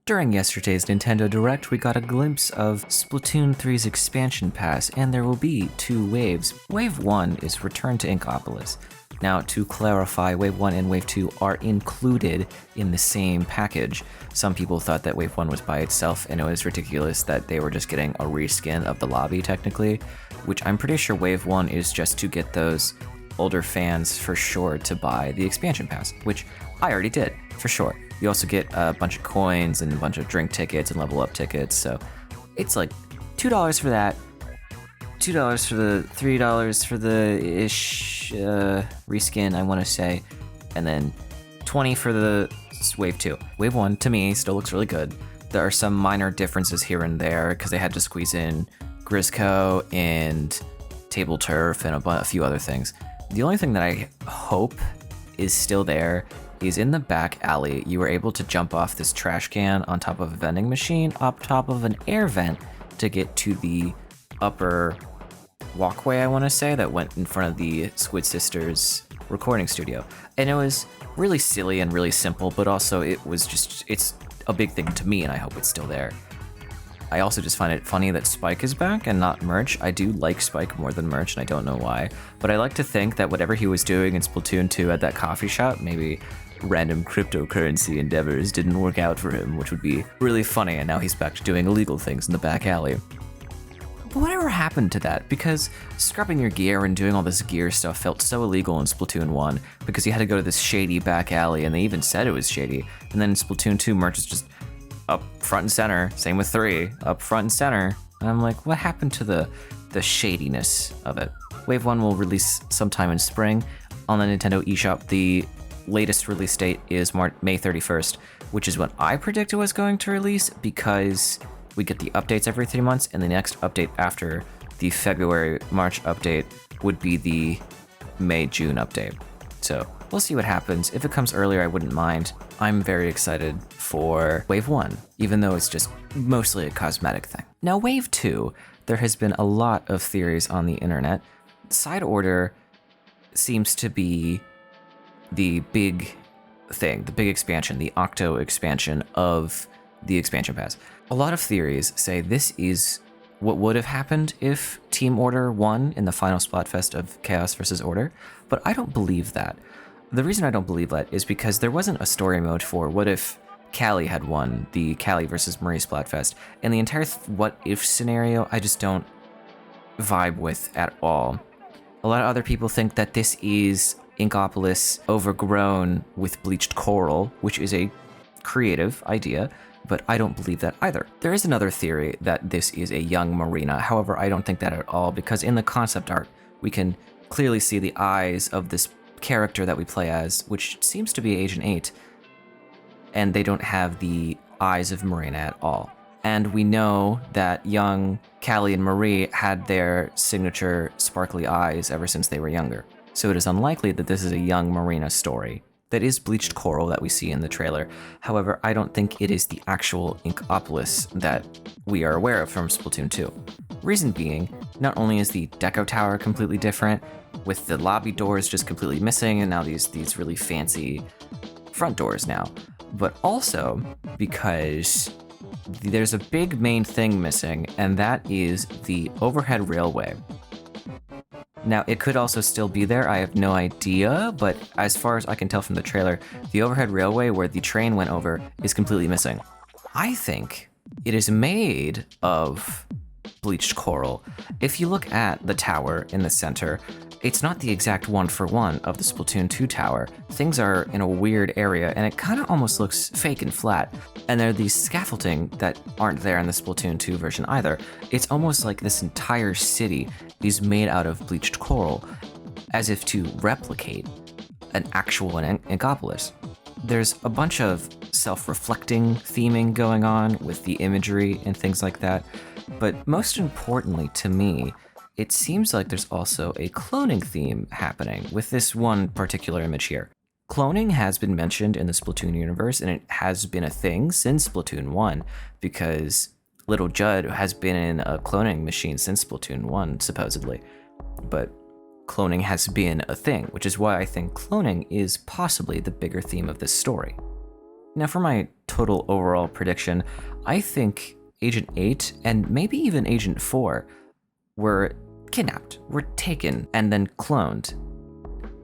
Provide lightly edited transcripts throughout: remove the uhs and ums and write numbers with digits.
During yesterday's Nintendo Direct, we got a glimpse of Splatoon 3's expansion pass, and there will be two waves. Wave 1 is Return to Inkopolis. Now, to clarify, Wave 1 and Wave 2 are included in the same package. Some people thought that Wave 1 was by itself, and it was ridiculous that they were just getting a reskin of the lobby, technically, which I'm pretty sure Wave 1 is just to get those older fans for sure to buy the expansion pass, which I already did, for sure. You also get a bunch of coins and a bunch of drink tickets and level up tickets, so it's like $2 for that, $2 for the $3 for the reskin, I want to say, and then $20 for the Wave 2. Wave 1, to me, still looks really good. There are some minor differences here and there, because they had to squeeze in Grisco and Table Turf and a few other things. The only thing that I hope is still there is in the back alley, you were able to jump off this trash can on top of a vending machine, up top of an air vent to get to the upper walkway, I want to say, that went in front of the Squid Sisters recording studio. And it was really silly and really simple, but also it's a big thing to me, and I hope it's still there. I also just find it funny that Spike is back and not Merch. I do like Spike more than Merch, and I don't know why. But I like to think that whatever he was doing in Splatoon 2 at that coffee shop, maybe random cryptocurrency endeavors didn't work out for him, which would be really funny, and now he's back to doing illegal things in the back alley. But whatever happened to that? Because scrubbing your gear and doing all this gear stuff felt so illegal in Splatoon 1, because you had to go to this shady back alley, and they even said it was shady. And then in Splatoon 2, Merch is just up front and center, same with 3, up front and center. And I'm like, what happened to the shadiness of it? Wave 1 will release sometime in spring on the Nintendo eShop. The latest release date is May 31st, which is what I predicted was going to release, because we get the updates every 3 months, and the next update after the February-March update would be the May-June update. So we'll see what happens. If it comes earlier, I wouldn't mind. I'm very excited for Wave 1, even though it's just mostly a cosmetic thing. Now, Wave 2, there has been a lot of theories on the internet. Side Order seems to be the big thing, the big expansion, the Octo expansion of the expansion pass. A lot of theories say this is what would have happened if Team Order won in the final Splatfest of Chaos vs. Order, but I don't believe that. The reason I don't believe that is because there wasn't a story mode for what if Callie had won the Callie vs. Marie Splatfest, and the entire what if scenario I just don't vibe with at all. A lot of other people think that this is Inkopolis overgrown with bleached coral, which is a creative idea, but I don't believe that either. There is another theory that this is a young Marina. However, I don't think that at all, because in the concept art, we can clearly see the eyes of this character that we play as, which seems to be Agent 8, and they don't have the eyes of Marina at all. And we know that young Callie and Marie had their signature sparkly eyes ever since they were younger. So it is unlikely that this is a young Marina story. That is bleached coral that we see in the trailer. However, I don't think it is the actual Inkopolis that we are aware of from Splatoon 2. Reason being, not only is the Deco Tower completely different, with the lobby doors just completely missing, and now these really fancy front doors now, but also because there's a big main thing missing, and that is the overhead railway. Now, it could also still be there, I have no idea, but as far as I can tell from the trailer, the overhead railway where the train went over is completely missing. I think it is made of bleached coral. If you look at the tower in the center, it's not the exact one-for-one of the Splatoon 2 tower. Things are in a weird area, and it kind of almost looks fake and flat. And there are these scaffolding that aren't there in the Splatoon 2 version either. It's almost like this entire city is made out of bleached coral, as if to replicate an actual Inkopolis. There's a bunch of self-reflecting theming going on with the imagery and things like that, but most importantly to me, it seems like there's also a cloning theme happening with this one particular image here. Cloning has been mentioned in the Splatoon universe, and it has been a thing since Splatoon 1, because Little Judd has been in a cloning machine since Splatoon 1, supposedly. But cloning has been a thing, which is why I think cloning is possibly the bigger theme of this story. Now for my total overall prediction, I think Agent 8 and maybe even Agent 4 were kidnapped, were taken, and then cloned.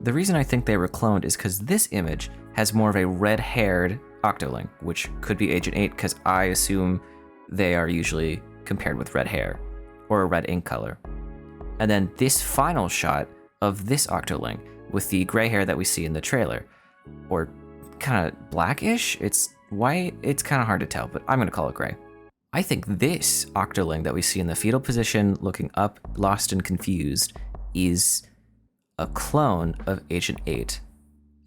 The reason I think they were cloned is because this image has more of a red-haired Octoling, which could be Agent 8 because I assume they are usually compared with red hair or a red ink color. And then this final shot of this Octoling with the gray hair that we see in the trailer, or kind of blackish, it's white, it's kind of hard to tell, but I'm gonna call it gray. I think this Octoling that we see in the fetal position, looking up, lost and confused, is a clone of Agent 8.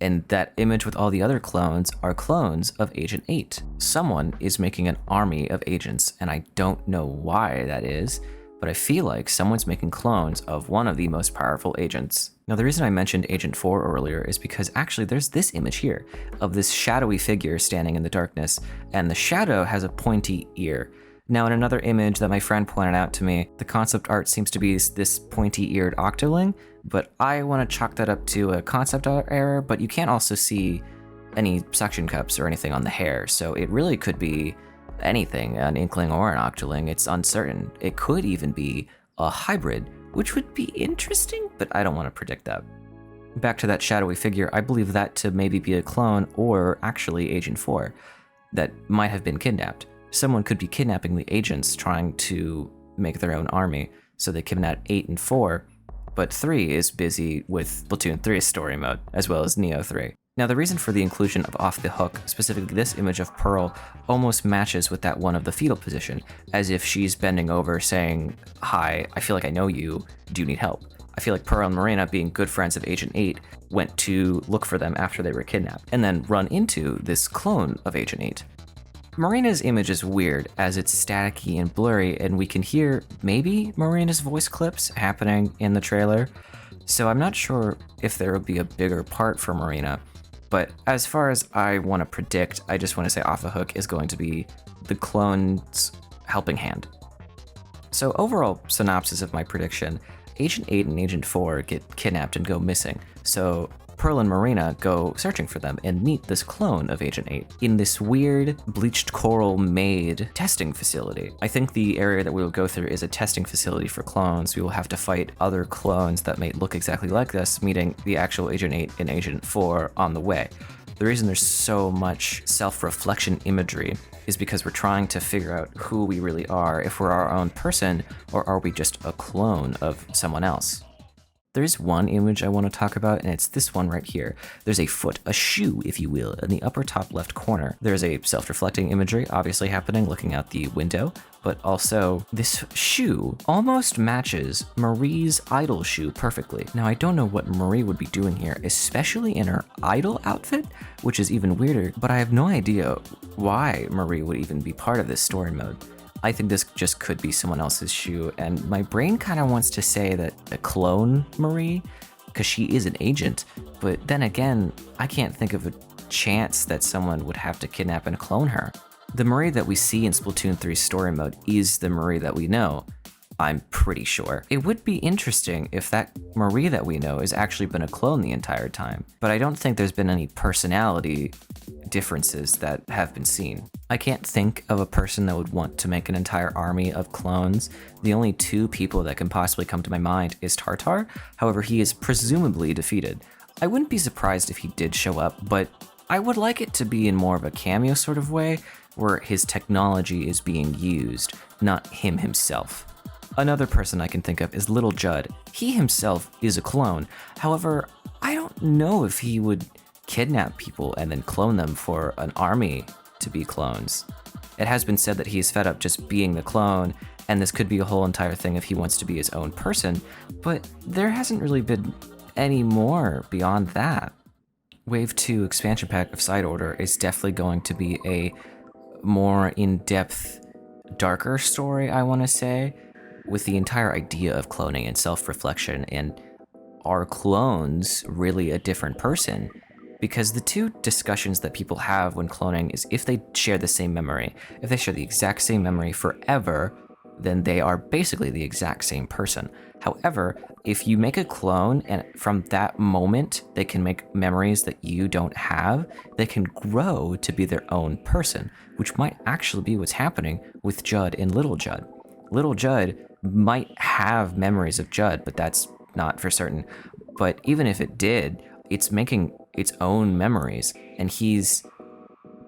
And that image with all the other clones are clones of Agent 8. Someone is making an army of agents, and I don't know why that is, but I feel like someone's making clones of one of the most powerful agents. Now, the reason I mentioned Agent 4 earlier is because actually there's this image here of this shadowy figure standing in the darkness, and the shadow has a pointy ear. Now, in another image that my friend pointed out to me, the concept art seems to be this pointy-eared Octoling, but I want to chalk that up to a concept art error, but you can't also see any suction cups or anything on the hair, so it really could be anything, an Inkling or an Octoling. It's uncertain. It could even be a hybrid, which would be interesting, but I don't want to predict that. Back to that shadowy figure, I believe that to maybe be a clone or actually Agent 4 that might have been kidnapped. Someone could be kidnapping the agents trying to make their own army, so they kidnap 8 and 4, but 3 is busy with Splatoon 3's story mode, as well as Neo 3. Now, the reason for the inclusion of Off the Hook, specifically this image of Pearl, almost matches with that one of the fetal position, as if she's bending over saying, "Hi, I feel like I know you, do you need help?" I feel like Pearl and Marina, being good friends of Agent 8, went to look for them after they were kidnapped, and then run into this clone of Agent 8. Marina's image is weird, as it's staticky and blurry, and we can hear maybe Marina's voice clips happening in the trailer, so I'm not sure if there will be a bigger part for Marina. But as far as I want to predict, I just want to say Off the Hook is going to be the clone's helping hand. So overall synopsis of my prediction, Agent 8 and Agent 4 get kidnapped and go missing, so Pearl and Marina go searching for them and meet this clone of Agent 8 in this weird bleached coral made testing facility. I think the area that we will go through is a testing facility for clones. We will have to fight other clones that may look exactly like this, meeting the actual Agent 8 and Agent 4 on the way. The reason there's so much self-reflection imagery is because we're trying to figure out who we really are, if we're our own person, or are we just a clone of someone else. There's one image I want to talk about, and it's this one right here. There's a foot, a shoe, if you will, in the upper top left corner. There's a self-reflecting imagery obviously happening looking out the window, but also this shoe almost matches Marie's idol shoe perfectly. Now, I don't know what Marie would be doing here, especially in her idol outfit, which is even weirder, but I have no idea why Marie would even be part of this story mode. I think this just could be someone else's shoe, and my brain kind of wants to say that a clone Marie, because she is an agent, but then again, I can't think of a chance that someone would have to kidnap and clone her. The Marie that we see in Splatoon 3's story mode is the Marie that we know, I'm pretty sure. It would be interesting if that Marie that we know has actually been a clone the entire time, but I don't think there's been any personality differences that have been seen. I can't think of a person that would want to make an entire army of clones. The only 2 people that can possibly come to my mind is Tartar, however he is presumably defeated. I wouldn't be surprised if he did show up, but I would like it to be in more of a cameo sort of way, where his technology is being used, not him himself. Another person I can think of is Little Judd. He himself is a clone, however, I don't know if he would kidnap people and then clone them for an army to be clones. It has been said that he is fed up just being the clone, and this could be a whole entire thing if he wants to be his own person, but there hasn't really been any more beyond that. Wave 2 expansion pack of Side Order is definitely going to be a more in-depth, darker story, I want to say, with the entire idea of cloning and self-reflection, and are clones really a different person? Because the 2 discussions that people have when cloning is if they share the same memory. If they share the exact same memory forever, then they are basically the exact same person. However, if you make a clone and from that moment they can make memories that you don't have, they can grow to be their own person, which might actually be what's happening with Judd and Little Judd. Little Judd might have memories of Judd, but that's not for certain. But even if it did, it's making its own memories, and he's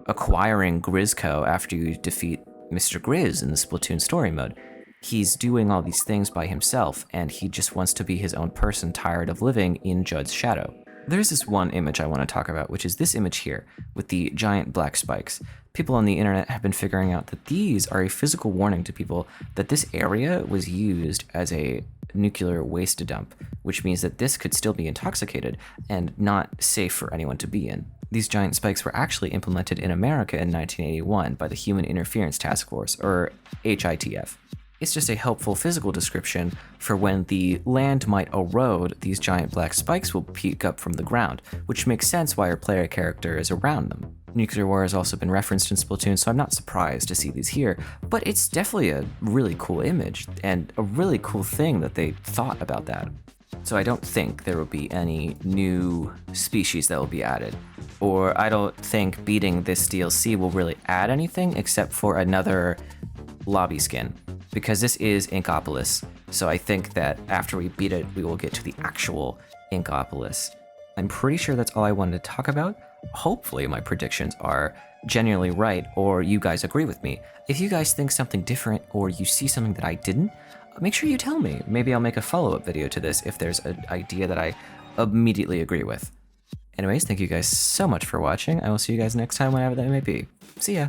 acquiring Grizzco after you defeat Mr. Grizz in the Splatoon story mode. He's doing all these things by himself, and he just wants to be his own person, tired of living in Judd's shadow. There's this one image I want to talk about, which is this image here, with the giant black spikes. People on the internet have been figuring out that these are a physical warning to people that this area was used as a nuclear waste dump, which means that this could still be intoxicated and not safe for anyone to be in. These giant spikes were actually implemented in America in 1981 by the Human Interference Task Force, or HITF. It's just a helpful physical description for when the land might erode, these giant black spikes will peek up from the ground, which makes sense why our player character is around them. Nuclear war has also been referenced in Splatoon, so I'm not surprised to see these here, but it's definitely a really cool image, and a really cool thing that they thought about that. So I don't think there will be any new species that will be added, or I don't think beating this DLC will really add anything except for another lobby skin, because this is Inkopolis, so I think that after we beat it, we will get to the actual Inkopolis. I'm pretty sure that's all I wanted to talk about. Hopefully my predictions are genuinely right, or you guys agree with me. If you guys think something different, or you see something that I didn't, make sure you tell me. Maybe I'll make a follow-up video to this if there's an idea that I immediately agree with. Anyways, thank you guys so much for watching. I will see you guys next time, whenever that may be. See ya!